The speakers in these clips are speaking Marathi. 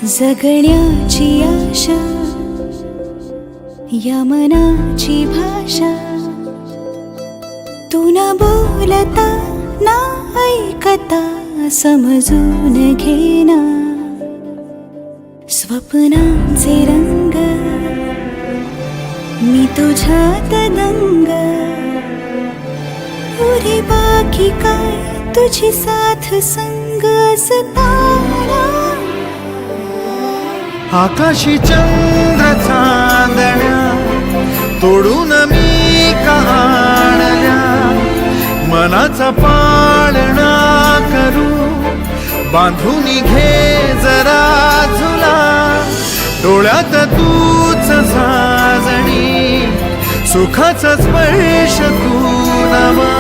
जगण्याची आशा या मनाची भाषा, तू न बोलता ना ऐकता समजून घेना. स्वप्नांचे रंग मी तुझ्यात दंग, उरे बाकी काय तुझी साथ संग असताना. आकाशी चंद्र चांदण्या तोडून मी कहाणल्या, मनाचा पाळणा करू बांधून घे जरा झुला. डोळ्यात तूच साजणी, सुखाचा स्पर्श तू नवा.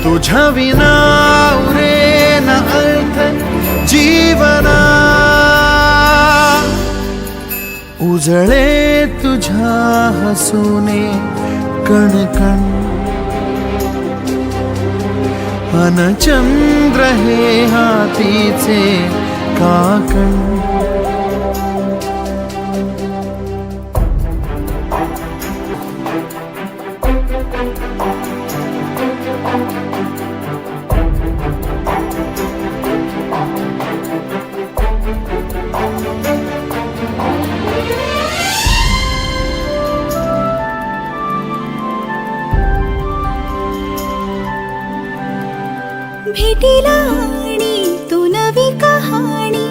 तुझ्या विना उरेन अर्थ जीवना. उजळे तुझ्या हसूने कणकण, अन चंद्र हे हातीचे काकण. भेटीला आणि तू नवी कहाणी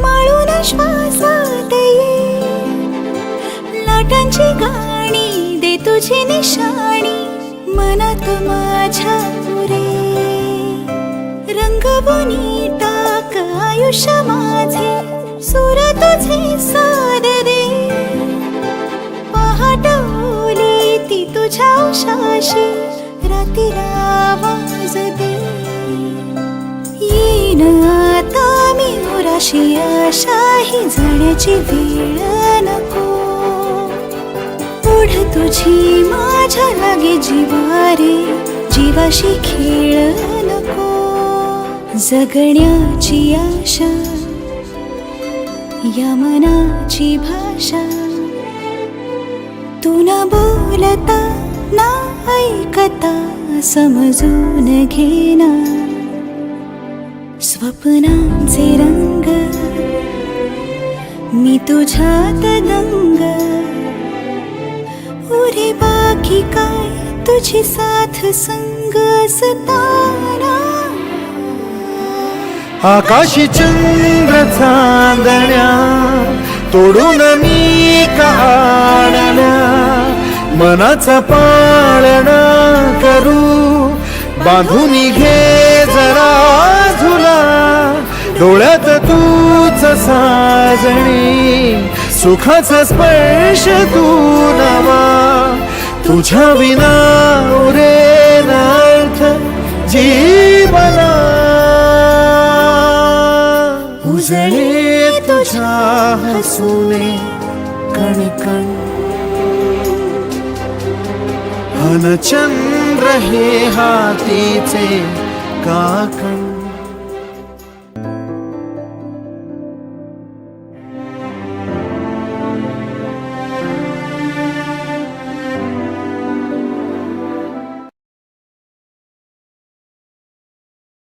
माळून श्वासात ये. लाटांची गाणी दे तुझी निशाणी मनात माझ्या पुरे. रंगवून टाक आयुष्य माझे, सूर तुझे सार रे. पहाट ओली ती तुझ्या उशाशी, रात्रीला आवाज दे. येईन आता मी उराशी आशा, ही जाण्याची वेळ नको. पुढ तुझी माझ्या लागे जीवारे, जीवाशी खेळ नको. जगण्याची आशा या मनाची भाषा, तू न बोलता ना ऐकता समजून घेना. स्वप्नांचे रंग मी तुझ्यात दंग, उरे बाकी काय तुझी साथ संग असताना. आकाशी चंद्र चांदण्या तोडून मी काढल्या, मनाचा पाळणा करू बांधून घे जरा झुला. डोळ्यात तूच साजणी, सुखाचा स्पर्श तू नवा. तुझ्या विना उरेन अर्थ जीवना. उजळे तुझ्या हसूने कणकण, अन चंद्र हे हातीचे काकण.